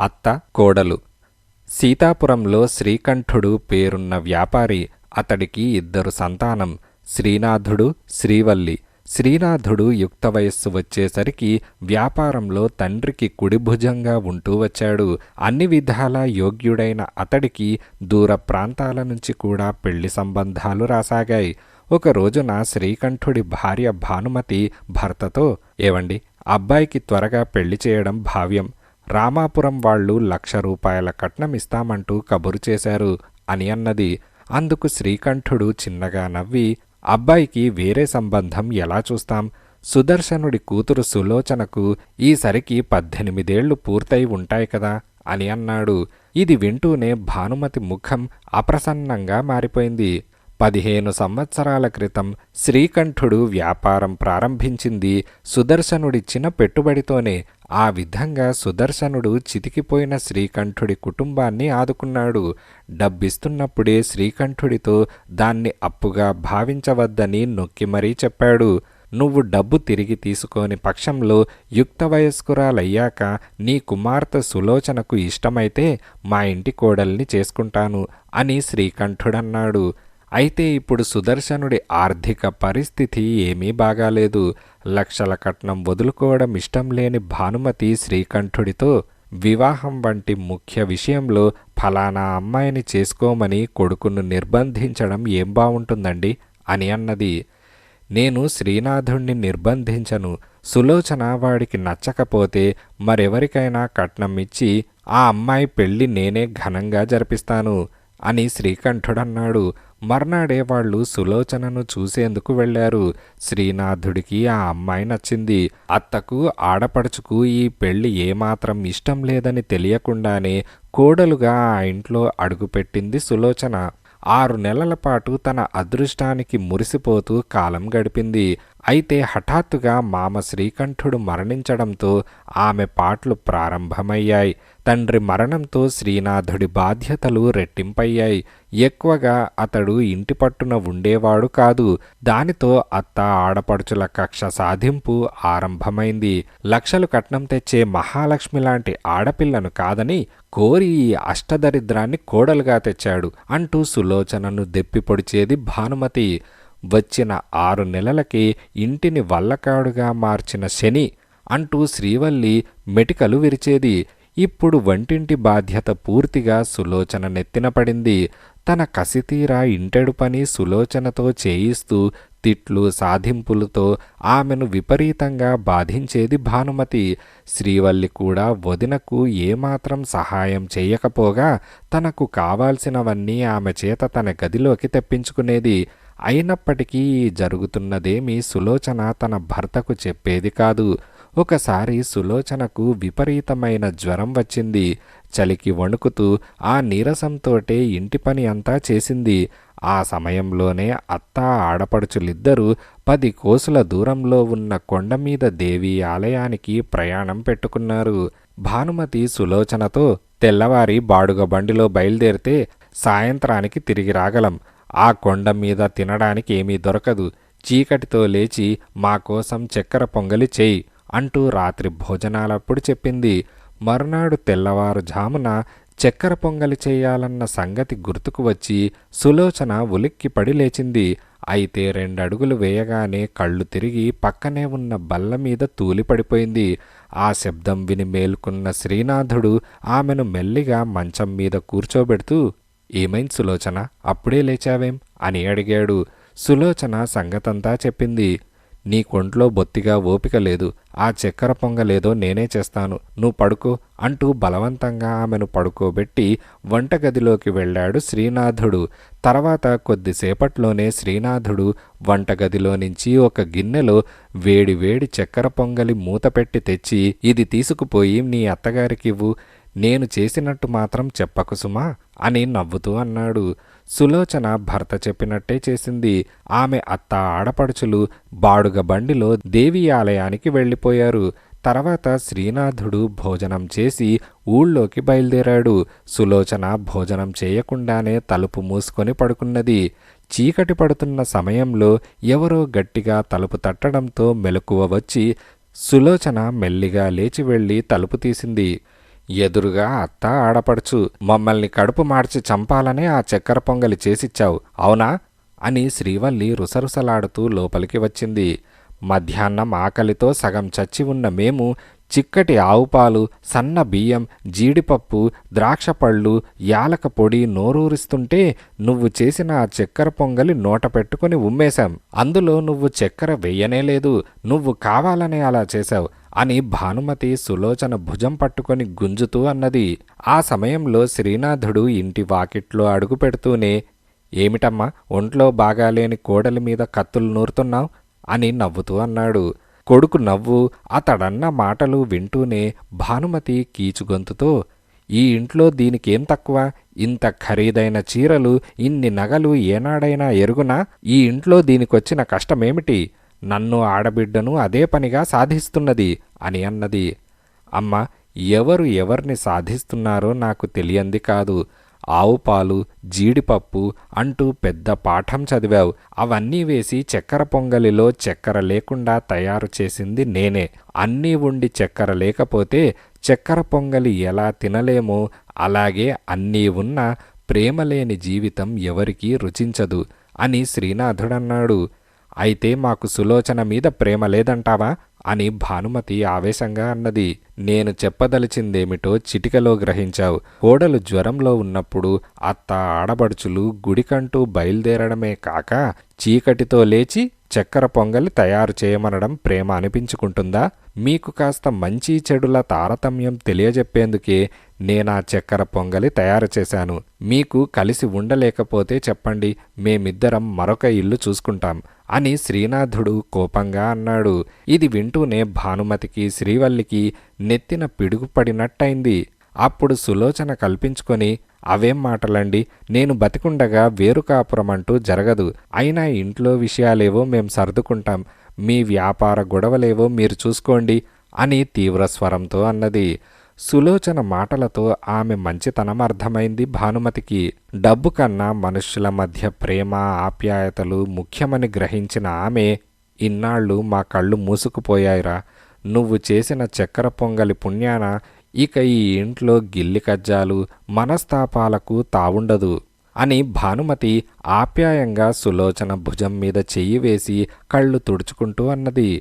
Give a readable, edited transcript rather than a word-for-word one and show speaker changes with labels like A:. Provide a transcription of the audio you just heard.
A: అత్త కోడలు. సీతాపురంలో శ్రీకంఠుడు పేరున్న వ్యాపారి. అతడికి 2 సంతానం, శ్రీనాథుడు, శ్రీవల్లి. శ్రీనాథుడు యుక్త వయస్సు వచ్చేసరికి వ్యాపారంలో తండ్రికి కుడిభుజంగా ఉంటూ వచ్చాడు. అన్ని విధాలా యోగ్యుడైన అతడికి దూర ప్రాంతాల నుంచి కూడా పెళ్లి సంబంధాలు రాసాగాయి. ఒక రోజున శ్రీకంఠుడి భార్య భానుమతి భర్తతో, ఏవండి, అబ్బాయికి త్వరగా పెళ్లి చేయడం భావ్యం. రామాపురం వాళ్ళు ₹1,00,000 కట్నం ఇస్తామంటూ కబురు చేశారు అని అన్నది. అందుకు శ్రీకంఠుడు చిన్నగా నవ్వి, అబ్బాయికి వేరే సంబంధం ఎలా చూస్తాం? సుదర్శనుడి కూతురు సులోచనకు ఈసరికి 18 ఏళ్లు పూర్తయి ఉంటాయి కదా అని అన్నాడు. ఇది వింటూనే భానుమతి ముఖం అప్రసన్నంగా మారిపోయింది. 15 సంవత్సరాల క్రితం శ్రీకంఠుడు వ్యాపారం ప్రారంభించింది సుదర్శనుడిచ్చిన పెట్టుబడితోనే. ఆ విధంగా సుదర్శనుడు చితికిపోయిన శ్రీకంఠుడి కుటుంబాన్ని ఆదుకున్నాడు. డబ్బిస్తున్నప్పుడే శ్రీకంఠుడితో దాన్ని అప్పుగా భావించవద్దని నొక్కి మరీ చెప్పాడు. నువ్వు డబ్బు తిరిగి తీసుకోని పక్షంలో యుక్త వయస్కురాలయ్యాక నీ కుమార్తె సులోచనకు ఇష్టమైతే మా ఇంటి కోడల్ని చేసుకుంటాను అని శ్రీకంఠుడన్నాడు. అయితే ఇప్పుడు సుదర్శనుడి ఆర్థిక పరిస్థితి ఏమీ బాగాలేదు. లక్షల కట్నం వదులుకోవడం ఇష్టం లేని భానుమతి శ్రీకంఠుడితో వివాహం వంటి ముఖ్య విషయంలో ఫలానా అమ్మాయిని చేసుకోమని కొడుకును నిర్బంధించడం ఏం బావుంటుందండి అని అన్నది. నేను శ్రీనాథుణ్ణి నిర్బంధించను. సులోచన వాడికి నచ్చకపోతే మరెవరికైనా కట్నం ఇచ్చి ఆ అమ్మాయి పెళ్లి నేనే ఘనంగా జరిపిస్తాను అని శ్రీకంఠుడన్నాడు. మర్నాడే వాళ్ళు సులోచనను చూసేందుకు వెళ్లారు. శ్రీనాథుడికి ఆ అమ్మాయి నచ్చింది. అత్తకు ఆడపడుచుకు ఈ పెళ్లి ఏమాత్రం ఇష్టం లేదని తెలియకుండానే కోడలుగా ఆ ఇంట్లో అడుగుపెట్టింది సులోచన. 6 నెలల పాటు తన అదృష్టానికి మురిసిపోతూ కాలం గడిపింది. అయితే హఠాత్తుగా మామ శ్రీకంఠుడు మరణించడంతో ఆమె పాట్లు ప్రారంభమయ్యాయి. తండ్రి మరణంతో శ్రీనాథుడి బాధ్యతలు రెట్టింపయ్యాయి. ఎక్కువగా అతడు ఇంటి పట్టున ఉండేవాడు కాదు. దానితో అత్త ఆడపడుచుల కక్ష సాధింపు ఆరంభమైంది. లక్షలు కట్నం తెచ్చే మహాలక్ష్మి లాంటి ఆడపిల్లను కాదని కోరి ఈ అష్టదరిద్రాన్ని కోడలుగా తెచ్చాడు అంటూ సులోచనను దెప్పిపొడిచేది భానుమతి. వచ్చిన 6 నెలలకే ఇంటిని వల్లకాడుగా మార్చిన శని అంటూ శ్రీవల్లి మెటికలు విరిచేది. ఇప్పుడు వంటింటి బాధ్యత పూర్తిగా సులోచన నెత్తిన పడింది. తన కసితీరా ఇంటెడు పని సులోచనతో చేయిస్తూ తిట్లు సాధింపులతో ఆమెను విపరీతంగా బాధించేది భానుమతి. శ్రీవల్లి కూడా వదినకు ఏమాత్రం సహాయం చేయకపోగా తనకు కావాల్సినవన్నీ ఆమె చేత తన గదిలోకి తెప్పించుకునేది. అయినప్పటికీ జరుగుతున్నదేమీ సులోచన తన భర్తకు చెప్పేది కాదు. ఒకసారి సులోచనకు విపరీతమైన జ్వరం వచ్చింది. చలికి వణుకుతూ ఆ నీరసంతోటే ఇంటి పని అంతా చేసింది. ఆ సమయంలోనే అత్త ఆడపడుచులిద్దరూ 10 కోసుల దూరంలో ఉన్న కొండమీద దేవి ఆలయానికి ప్రయాణం పెట్టుకున్నారు. భానుమతి సులోచనతో, తెల్లవారి బాడుగ బండిలో బయలుదేరితే సాయంత్రానికి తిరిగి రాగలం. ఆ కొండ మీద తినడానికి ఏమీ దొరకదు. చీకటితో లేచి మా కోసం చక్కెర పొంగలి చేయి అంటూ రాత్రి భోజనాలప్పుడు చెప్పింది. మరునాడు తెల్లవారుజామున చక్కెర పొంగలి చేయాలన్న సంగతి గుర్తుకు వచ్చి సులోచన ఉలిక్కిపడి లేచింది. అయితే 2 అడుగులు వేయగానే కళ్ళు తిరిగి పక్కనే ఉన్న బల్ల మీద తూలిపడిపోయింది. ఆ శబ్దం విని మేల్కొన్న శ్రీనాథుడు ఆమెను మెల్లిగా మంచం మీద కూర్చోబెడుతూ, ఏమైంది సులోచన, అప్పుడే లేచావేం అని అడిగాడు. సులోచన సంగతంతా చెప్పింది. నీ కొంట్లో బొత్తిగా ఓపిక లేదు. ఆ చక్కెర పొంగలేదో నేనే చేస్తాను, నువ్వు పడుకో అంటూ బలవంతంగా ఆమెను పడుకోబెట్టి వంటగదిలోకి వెళ్ళాడు శ్రీనాథుడు. తర్వాత కొద్దిసేపట్లోనే శ్రీనాథుడు వంటగదిలో నుంచి ఒక గిన్నెలో వేడి వేడి చక్కెర పొంగలి మూతపెట్టి తెచ్చి, ఇది తీసుకుపోయి నీ అత్తగారికివ్వు, నేను చేసినట్టు మాత్రం చెప్పకు సుమా అని నవ్వుతూ అన్నాడు. సులోచన భర్త చెప్పినట్టే చేసింది. ఆమె అత్త ఆడపడుచులు బాడుగ బండిలో దేవి ఆలయానికి వెళ్ళిపోయారు. తర్వాత శ్రీనాథుడు భోజనం చేసి ఊళ్ళోకి బయలుదేరాడు. సులోచన భోజనం చేయకుండానే తలుపు మూసుకొని పడుకున్నది. చీకటి పడుతున్న సమయంలో ఎవరో గట్టిగా తలుపు తట్టడంతో మెలకువ వచ్చి సులోచన మెల్లిగా లేచి వెళ్ళి తలుపు తీసింది. ఎదురుగా అత్త ఆడపడుచు. మమ్మల్ని కడుపు మార్చి చంపాలనే ఆ చక్కెర పొంగలి చేసిచ్చావు, అవునా అని శ్రీవల్లి రుసరుసలాడుతూ లోపలికి వచ్చింది. మధ్యాహ్నం ఆకలితో సగం చచ్చి ఉన్న మేము చిక్కటి ఆవుపాలు, సన్న బియ్యం, జీడిపప్పు, ద్రాక్షపళ్ళు, యాలక పొడి నోరూరిస్తుంటే నువ్వు చేసిన ఆ చక్కెర పొంగలి నోట పెట్టుకుని ఉమ్మేశాం. అందులో నువ్వు చక్కెర వెయ్యనేలేదు, నువ్వు కావాలనే అలా చేశావు అని భానుమతి సులోచన భుజం పట్టుకొని గుంజుతూ అన్నది. ఆ సమయంలో శ్రీనాథుడు ఇంటి వాకిట్లో అడుగు పెడుతూనే, ఏమిటమ్మా ఒంట్లో బాగాలేని కోడలి మీద కత్తులు నూరుతున్నావు అని నవ్వుతూ అన్నాడు. కొడుకు నవ్వు, అతడన్న మాటలు వింటూనే భానుమతి కీచుగొంతుతో, ఈ ఇంట్లో దీనికేం తక్కువ? ఇంత ఖరీదైన చీరలు, ఇన్ని నగలు ఏనాడైనా ఎరుగునా? ఈ ఇంట్లో దీనికొచ్చిన కష్టమేమిటి? నన్ను ఆడబిడ్డను అదే పనిగా సాధిస్తున్నది అని అన్నది. అమ్మ, ఎవరు ఎవర్ని సాధిస్తున్నారో నాకు తెలియంది కాదు. ఆవు పాలు, జీడిపప్పు అంటూ పెద్ద పాఠం చదివావు. అవన్నీ వేసి చక్కెర పొంగలిలో చక్కెర లేకుండా తయారు చేసింది నేనే. అన్నీ ఉండి చక్కెర లేకపోతే చక్కెర పొంగలి ఎలా తినలేమో అలాగే అన్నీ ఉన్నా ప్రేమలేని జీవితం ఎవరికీ రుచించదు అని శ్రీనాథుడన్నాడు. అయితే మాకు సులోచన మీద ప్రేమ లేదంటావా అని భానుమతి ఆవేశంగా అన్నది. నేను చెప్పదలిచిందేమిటో చిటికలో గ్రహించావు. కోడలు జ్వరంలో ఉన్నప్పుడు అత్త ఆడబడుచులు గుడికంటూ బయలుదేరడమే కాక చీకటితో లేచి చక్కెర పొంగలి తయారు చేయమనడం ప్రేమ అనిపించుకుంటుందా? మీకు కాస్త మంచి చెడుల తారతమ్యం తెలియజెప్పేందుకే నేనా చక్కెర పొంగలి తయారు చేశాను. మీకు కలిసి ఉండలేకపోతే చెప్పండి, మేమిద్దరం మరొక ఇల్లు చూసుకుంటాం అని శ్రీనాథుడు కోపంగా అన్నాడు. ఇది వింటూనే భానుమతికి, శ్రీవల్లికి నెత్తిన పిడుగుపడినట్టయింది. అప్పుడు సులోచన కల్పించుకొని, అవేం మాటలండి, నేను బతికుండగా వేరు కాపురమంటూ జరగదు. అయినా ఇంట్లో విషయాలేవో మేం సర్దుకుంటాం, మీ వ్యాపార గొడవలేవో మీరు చూసుకోండి అని తీవ్రస్వరంతో అన్నది. సులోచన మాటలతో ఆమె మంచితనం అర్థమైంది భానుమతికి. డబ్బు కన్నా మనుష్యుల మధ్య ప్రేమ, ఆప్యాయతలు ముఖ్యమని గ్రహించిన ఆమె, ఇన్నాళ్ళు మా కళ్ళు మూసుకుపోయాయిరా, నువ్వు చేసిన చక్కెర పొంగలి పుణ్యాన ఇక ఈ ఇంట్లో గిల్లి కజ్జాలు, మనస్తాపాలకు తావుండదు అని భానుమతి ఆప్యాయంగా సులోచన భుజం మీద చెయ్యి వేసి కళ్ళు తుడుచుకుంటూ అన్నది.